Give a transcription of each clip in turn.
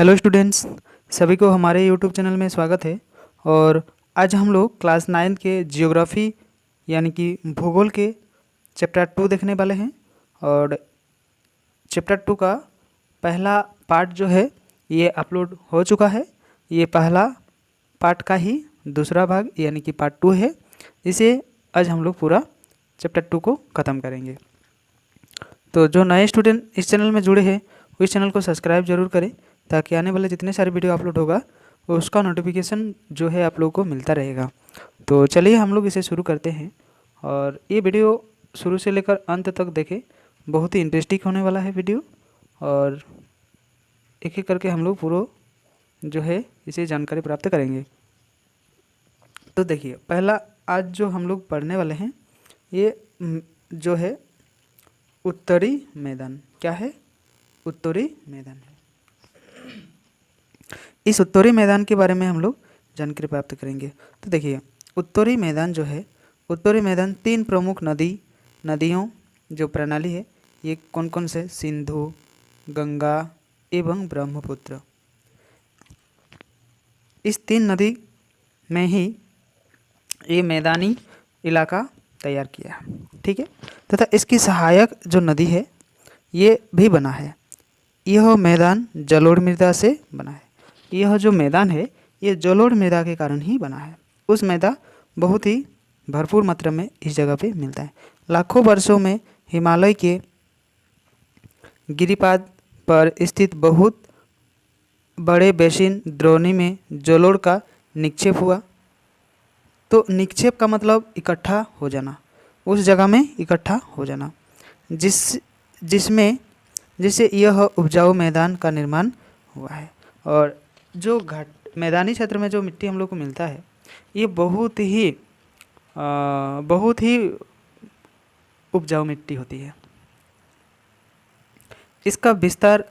Hello students, सभी को हमारे यूट्यूब चैनल में स्वागत है। और आज हम लोग क्लास 9 के जियोग्राफी यानी कि भूगोल के चैप्टर 2 देखने वाले हैं। और चैप्टर 2 का पहला पार्ट जो है ये अपलोड हो चुका है। ये पहला पार्ट का ही दूसरा भाग यानी कि पार्ट 2 है। इसे आज हम लोग पूरा चैप्टर 2 को ख़त्म करेंगे। तो जो नए स्टूडेंट इस चैनल में जुड़े हैं वो इस चैनल को सब्सक्राइब जरूर करें, ताकि आने वाले जितने सारे वीडियो अपलोड होगा उसका नोटिफिकेशन जो है आप लोगों को मिलता रहेगा। तो चलिए हम लोग इसे शुरू करते हैं। और ये वीडियो शुरू से लेकर अंत तक देखें, बहुत ही इंटरेस्टिंग होने वाला है वीडियो। और एक एक करके हम लोग पूरा जो है इसे जानकारी प्राप्त करेंगे। तो देखिए, पहला आज जो हम लोग पढ़ने वाले हैं ये जो है उत्तरी मैदान। क्या है? उत्तरी मैदान है। इस उत्तरी मैदान के बारे में हम लोग जानकारी प्राप्त करेंगे। तो देखिए, उत्तरी मैदान जो है, उत्तरी मैदान 3 प्रमुख नदियों जो प्रणाली है ये कौन कौन से? सिंधु, गंगा एवं ब्रह्मपुत्र। इस 3 नदी में ही ये मैदानी इलाका तैयार किया है, ठीक है। तथा इसकी सहायक जो नदी है ये भी बना है। यह मैदान जलोढ़ मृदा से बना है। यह जो मैदान है ये जलोढ़ मृदा के कारण ही बना है। उस मृदा बहुत ही भरपूर मात्रा में इस जगह पे मिलता है। लाखों वर्षों में हिमालय के गिरिपाद पर स्थित बहुत बड़े बेसिन द्रोणी में जलोढ़ का निक्षेप हुआ। तो निक्षेप का मतलब इकट्ठा हो जाना, उस जगह में इकट्ठा हो जाना, जिससे यह उपजाऊ मैदान का निर्माण हुआ है। और जो मैदानी क्षेत्र में जो मिट्टी हम लोग को मिलता है ये बहुत ही उपजाऊ मिट्टी होती है। इसका विस्तार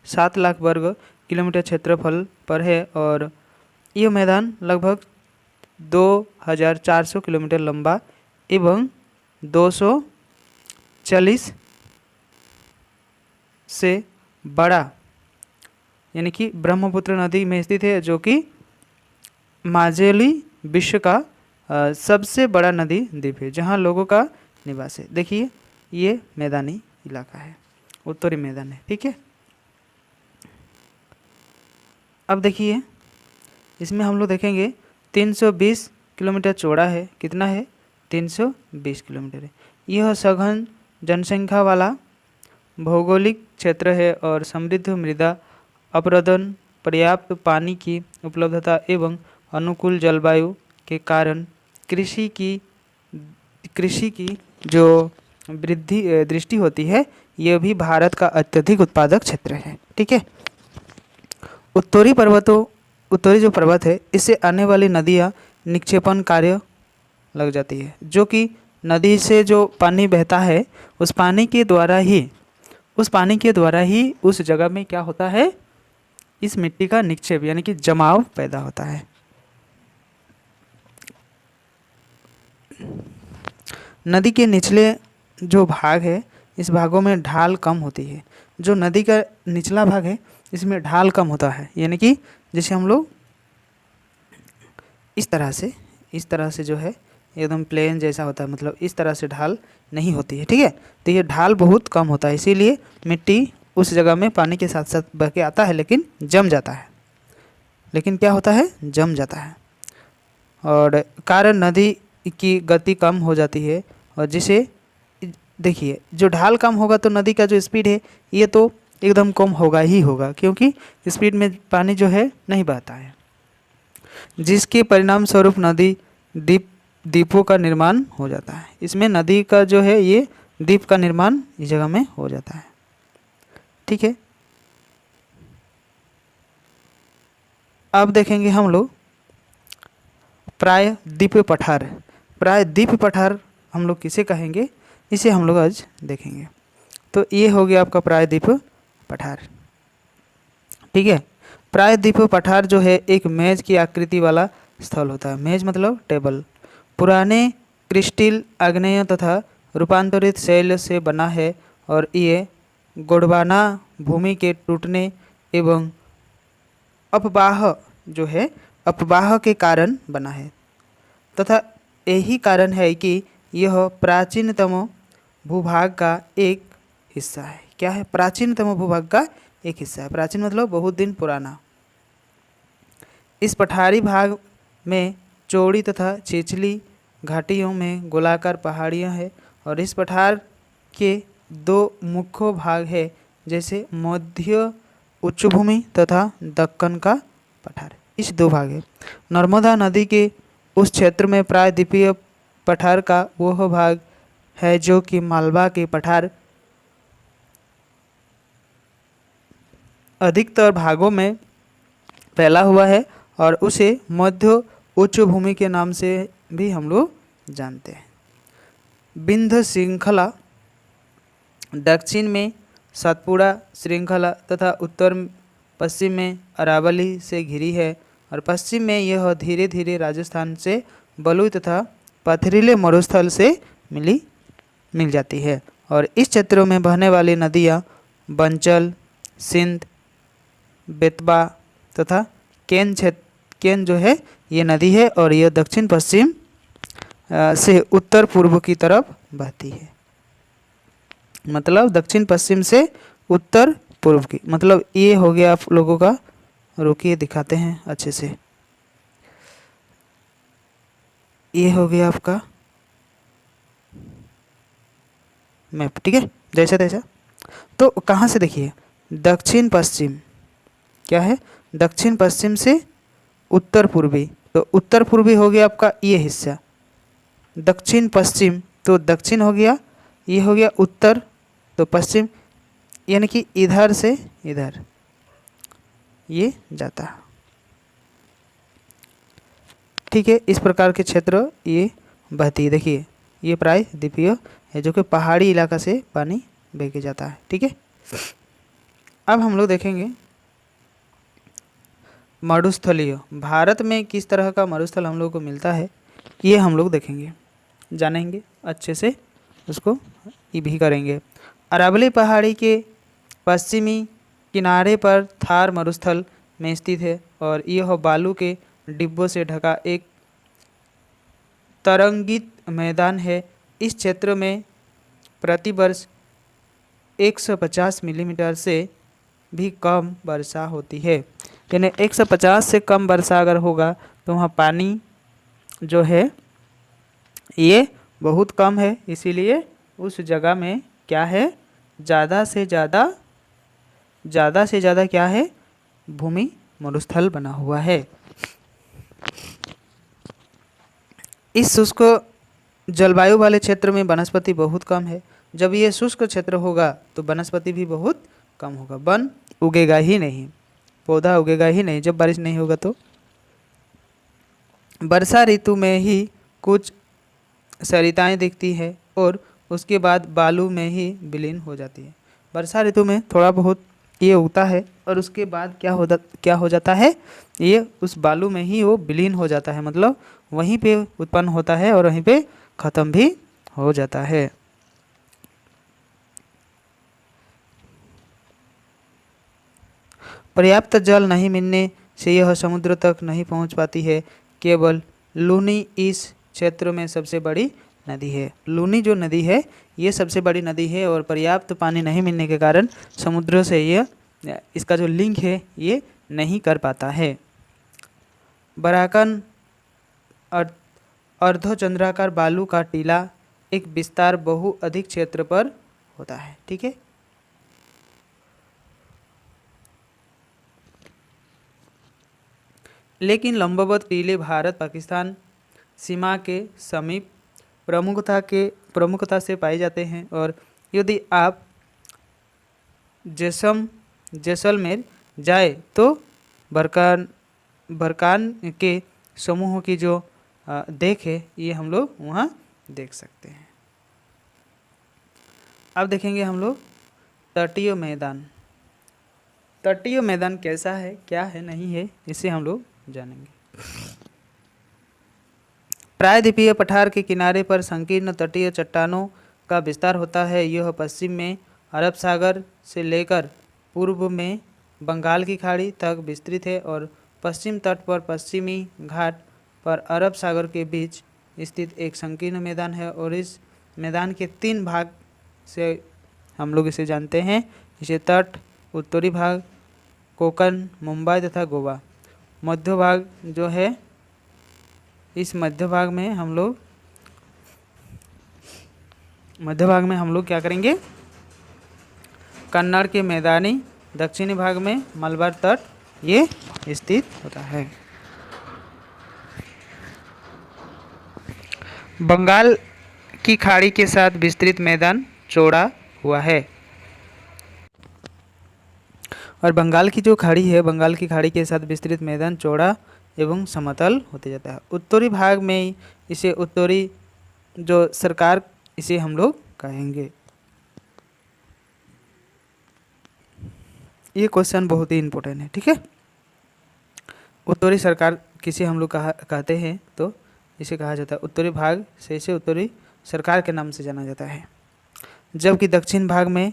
7 लाख वर्ग किलोमीटर क्षेत्रफल पर है। और यह मैदान लगभग 2400 किलोमीटर लंबा एवं 240 से बड़ा यानी कि ब्रह्मपुत्र नदी में स्थित है, जो कि माजुली विश्व का सबसे बड़ा नदी द्वीप है जहाँ लोगों का निवास है। देखिए, ये मैदानी इलाका है, उत्तरी मैदान है, ठीक है। अब देखिए, इसमें हम लोग देखेंगे 320 किलोमीटर चौड़ा है। कितना है? 320 किलोमीटर है। यह सघन जनसंख्या वाला भौगोलिक क्षेत्र है और समृद्ध मृदा अपरदन, पर्याप्त पानी की उपलब्धता एवं अनुकूल जलवायु के कारण कृषि की जो दृष्टि होती है यह भी भारत का अत्यधिक उत्पादक क्षेत्र है, ठीक है। उत्तरी जो पर्वत है इससे आने वाली नदियाँ निक्षेपण कार्य लग जाती है, जो कि नदी से जो पानी बहता है उस पानी के द्वारा ही उस जगह में क्या होता है? इस मिट्टी का निक्षेप यानी कि जमाव पैदा होता है। नदी के निचले जो भाग है इस भागों में ढाल कम होती है। जो नदी का निचला भाग है इसमें ढाल कम होता है, यानी कि जैसे हम लोग इस तरह से जो है एकदम प्लेन जैसा होता है, मतलब इस तरह से ढाल नहीं होती है, ठीक है। तो ये ढाल बहुत कम होता है, इसीलिए मिट्टी उस जगह में पानी के साथ साथ बह के आता है, लेकिन जम जाता है। क्या होता है? जम जाता है। और कारण नदी की गति कम हो जाती है। और जिसे देखिए, जो ढाल कम होगा तो नदी का जो स्पीड है ये तो एकदम कम होगा ही होगा, क्योंकि स्पीड में पानी जो है नहीं बहता है, जिसके परिणाम स्वरूप नदी द्वीपों का निर्माण हो जाता है। इसमें नदी का जो है ये द्वीप का निर्माण इस जगह में हो जाता है, ठीक है। अब देखेंगे हम लोग प्रायद्वीप पठार हम लोग किसे कहेंगे, इसे हम लोग आज देखेंगे। तो ये हो गया आपका प्रायद्वीप पठार, ठीक है। प्रायद्वीप पठार जो है एक मेज की आकृति वाला स्थल होता है। मेज मतलब टेबल। पुराने क्रिस्टल, आग्नेय तथा रूपांतरित शैल से बना है और ये गोंडवाना भूमि के टूटने एवं अपवाह जो है अपवाह के कारण बना है तथा यही कारण है कि यह प्राचीनतम भूभाग का एक हिस्सा है। क्या है? प्राचीनतम भूभाग का एक हिस्सा है। प्राचीन मतलब बहुत दिन पुराना। इस पठारी भाग में चौड़ी तथा छिछली घाटियों में गोलाकार पहाड़ियाँ हैं और इस पठार के दो मुख्य भाग है, जैसे मध्य उच्चभूमि तथा दक्कन का पठार। इस दो भाग है। नर्मदा नदी के उस क्षेत्र में प्रायद्वीपीय पठार का वह भाग है जो कि मालवा के पठार अधिकतर भागों में फैला हुआ है और उसे मध्य उच्च भूमि के नाम से भी हम लोग जानते हैं। विंध्य श्रृंखला दक्षिण में सतपुड़ा श्रृंखला तथा उत्तर पश्चिम में अरावली से घिरी है और पश्चिम में यह धीरे धीरे राजस्थान से बलुई तथा पथरीले मरुस्थल से मिल जाती है। और इस क्षेत्रों में बहने वाली नदियाँ बंचल, सिंध, बेतबा तथा केन जो है ये नदी है और यह दक्षिण पश्चिम से उत्तर पूर्व की तरफ बहती है। मतलब दक्षिण पश्चिम से उत्तर पूर्व की, मतलब ये हो गया आप लोगों का। रुकिए दिखाते हैं अच्छे से। ये हो गया आपका मैप, ठीक है, जैसा तैसा। तो कहाँ से देखिए, दक्षिण पश्चिम क्या है, दक्षिण पश्चिम से उत्तर पूर्वी। तो उत्तर पूर्वी हो गया आपका ये हिस्सा, दक्षिण पश्चिम तो दक्षिण हो गया, ये हो गया उत्तर तो पश्चिम, यानी कि इधर से इधर ये जाता है। ठीक है, इस प्रकार के क्षेत्र ये बहती है। देखिए ये प्रायद्वीपीय है जो कि पहाड़ी इलाका से पानी बह के जाता है। ठीक है, अब हम लोग देखेंगे मरुस्थलीय। भारत में किस तरह का मरुस्थल हम लोग को मिलता है ये हम लोग देखेंगे, जानेंगे अच्छे से, उसको ये भी करेंगे। अरावली पहाड़ी के पश्चिमी किनारे पर थार मरुस्थल में स्थित है और यह बालू के डिब्बों से ढका एक तरंगित मैदान है। इस क्षेत्र में प्रतिवर्ष 150 मिलीमीटर से भी कम वर्षा होती है। यानी 150 से कम वर्षा अगर होगा तो वहाँ पानी जो है ये बहुत कम है, इसीलिए उस जगह में क्या है, ज़्यादा से ज़्यादा क्या है, भूमि मरुस्थल बना हुआ है। इस शुष्क जलवायु वाले क्षेत्र में वनस्पति बहुत कम है। जब ये शुष्क क्षेत्र होगा तो वनस्पति भी बहुत कम होगा, वन उगेगा ही नहीं, पौधा उगेगा ही नहीं जब बारिश नहीं होगा। तो वर्षा ऋतु में ही कुछ सरिताएं दिखती है और उसके बाद बालू में ही विलीन हो जाती है। वर्षा ऋतु में थोड़ा बहुत ये उगता है और उसके बाद क्या हो जाता है, ये उस बालू में ही वो विलीन हो जाता है, मतलब वहीं पे उत्पन्न होता है और वहीं पे ख़त्म भी हो जाता है। पर्याप्त जल नहीं मिलने से यह समुद्र तक नहीं पहुंच पाती है। केवल लूनी इस क्षेत्र में सबसे बड़ी नदी है। लूनी जो नदी है ये सबसे बड़ी नदी है और पर्याप्त पानी नहीं मिलने के कारण समुद्र से यह इसका जो लिंक है ये नहीं कर पाता है। बराकन अर्धचंद्राकार बालू का टीला एक विस्तार बहु अधिक क्षेत्र पर होता है। ठीक है, लेकिन लंबवत टीले भारत पाकिस्तान सीमा के समीप प्रमुखता से पाए जाते हैं और यदि आप जैसलमेर जाए तो बरकान के समूहों की जो देख है ये हम लोग वहाँ देख सकते हैं। अब देखेंगे हम लोग तटीय मैदान। तटीय मैदान कैसा है, क्या है, नहीं है, इसे हम लोग जानेंगे। प्रायद्वीपीय पठार के किनारे पर संकीर्ण तटीय चट्टानों का विस्तार होता है। यह पश्चिम में अरब सागर से लेकर पूर्व में बंगाल की खाड़ी तक विस्तृत है और पश्चिम तट पर पश्चिमी घाट पर अरब सागर के बीच स्थित एक संकीर्ण मैदान है और इस मैदान के 3 भाग से हम लोग इसे जानते हैं। इसे तट, उत्तरी भाग कोंकण, मुंबई तथा गोवा, मध्य भाग जो है, इस मध्य भाग में हम लोग क्या करेंगे, कन्नड़ के मैदानी दक्षिणी भाग में मलबार तट ये स्थित होता है। बंगाल की खाड़ी के साथ विस्तृत मैदान चौड़ा हुआ है और बंगाल की जो खाड़ी है, बंगाल की खाड़ी के साथ विस्तृत मैदान चौड़ा एवं समतल होते जाता है। उत्तरी भाग में इसे उत्तरी जो सरकार इसे हम लोग कहेंगे। ये क्वेश्चन बहुत ही इम्पोर्टेंट है, ठीक है। उत्तरी सरकार किसे हम लोग कहते हैं, तो इसे कहा जाता है उत्तरी भाग से, इसे उत्तरी सरकार के नाम से जाना जाता है। जबकि दक्षिण भाग में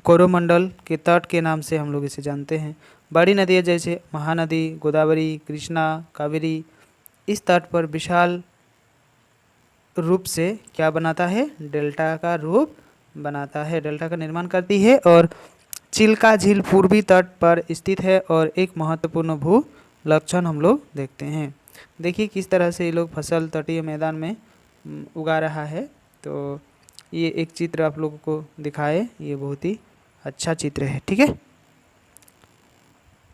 कोरोमंडल के तट के नाम से हम लोग इसे जानते हैं। बड़ी नदियाँ जैसे महानदी, गोदावरी, कृष्णा, कावेरी इस तट पर विशाल रूप से क्या बनाता है, डेल्टा का रूप बनाता है, डेल्टा का निर्माण करती है। और चिल्का झील पूर्वी तट पर स्थित है और एक महत्वपूर्ण भू लक्षण हम लोग देखते हैं। देखिए किस तरह से ये लोग फसल तटीय मैदान में उगा रहा है। तो ये एक चित्र आप लोगों को दिखाए, ये बहुत ही अच्छा चित्र है, ठीक है।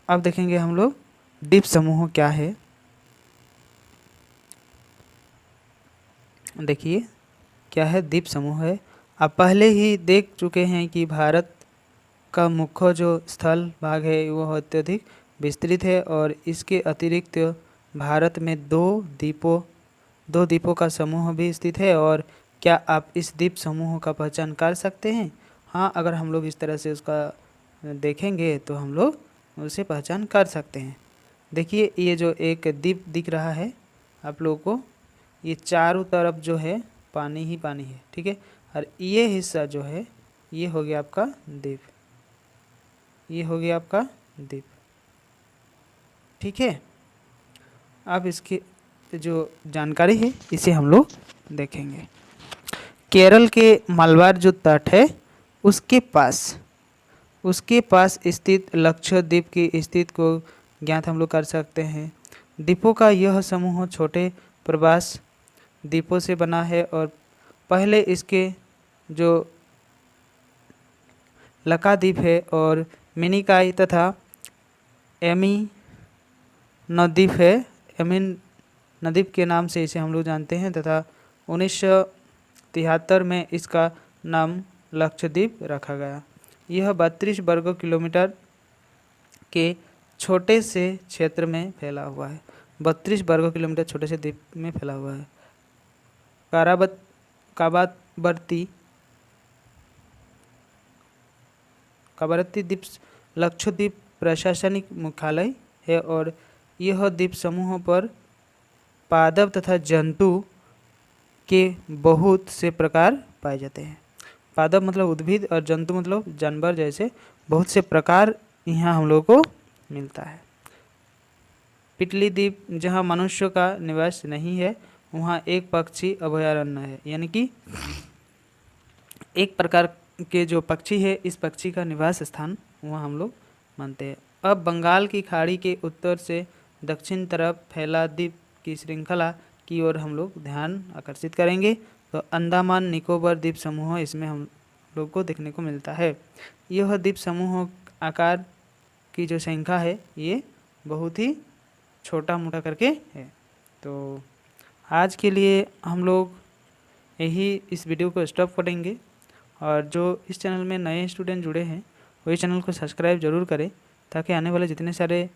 अब देखेंगे हम लोग द्वीप समूह क्या है। देखिए क्या है, द्वीप समूह है। आप पहले ही देख चुके हैं कि भारत का मुख्य जो स्थल भाग है वह अत्यधिक विस्तृत है और इसके अतिरिक्त भारत में दो द्वीपों का समूह भी स्थित है। और क्या आप इस द्वीप समूह का पहचान कर सकते हैं? हाँ, अगर हम लोग इस तरह से उसका देखेंगे तो हम लोग उसे पहचान कर सकते हैं। देखिए ये जो एक द्वीप दिख रहा है आप लोगों को, ये चारों तरफ जो है पानी ही पानी है, ठीक है। और ये हिस्सा जो है ये हो गया आपका द्वीप, ये हो गया आपका द्वीप, ठीक है। अब इसकी जो जानकारी है इसे हम लोग देखेंगे। केरल के मलबार जो तट है उसके पास स्थित लक्षद्वीप की स्थिति को ज्ञात हम लोग कर सकते हैं। द्वीपों का यह समूह छोटे प्रवास द्वीपों से बना है और पहले इसके जो लकाद्वीप है और मिनिकाई तथा एमी नद्वीप है, एमिन नद्वीप के नाम से इसे हम लोग जानते हैं तथा 1973 में इसका नाम लक्षद्वीप रखा गया। यह 32 वर्ग किलोमीटर के छोटे से क्षेत्र में फैला हुआ है। 32 वर्ग किलोमीटर छोटे से द्वीप में फैला हुआ है। काबारती द्वीप लक्षद्वीप प्रशासनिक मुख्यालय है और यह द्वीप समूह पर पादप तथा जंतु के बहुत से प्रकार पाए जाते हैं। पादप मतलब उद्भिद और जंतु मतलब जानवर, जैसे बहुत से प्रकार यहाँ हम लोगों को मिलता है। पिटली द्वीप जहाँ मनुष्य का निवास नहीं है वहाँ एक पक्षी अभयारण्य है, यानी कि एक प्रकार के जो पक्षी है इस पक्षी का निवास स्थान वहाँ हम लोग मानते हैं। अब बंगाल की खाड़ी के उत्तर से दक्षिण तरफ फैला द्वीप की श्रृंखला की ओर हम लोग ध्यान आकर्षित करेंगे तो अंडमान निकोबार द्वीप समूह इसमें हम लोग को देखने को मिलता है। यह द्वीप समूह आकार की जो संख्या है ये बहुत ही छोटा मोटा करके है। तो आज के लिए हम लोग यही इस वीडियो को स्टॉप करेंगे और जो इस चैनल में नए स्टूडेंट जुड़े हैं वही चैनल को सब्सक्राइब ज़रूर करें ताकि आने वाले जितने सारे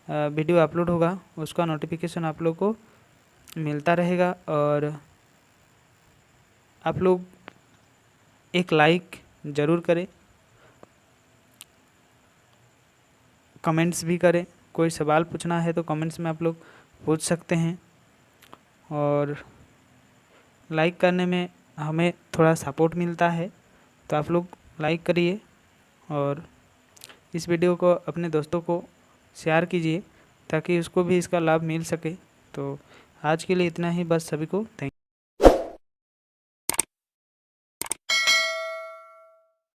वीडियो अपलोड होगा उसका नोटिफिकेशन आप लोग को मिलता रहेगा। और आप लोग एक लाइक ज़रूर करें, कमेंट्स भी करें, कोई सवाल पूछना है तो कमेंट्स में आप लोग पूछ सकते हैं और लाइक करने में हमें थोड़ा सपोर्ट मिलता है तो आप लोग लाइक करिए और इस वीडियो को अपने दोस्तों को शेयर कीजिए ताकि उसको भी इसका लाभ मिल सके। तो आज के लिए इतना ही, बस। सभी को थैंक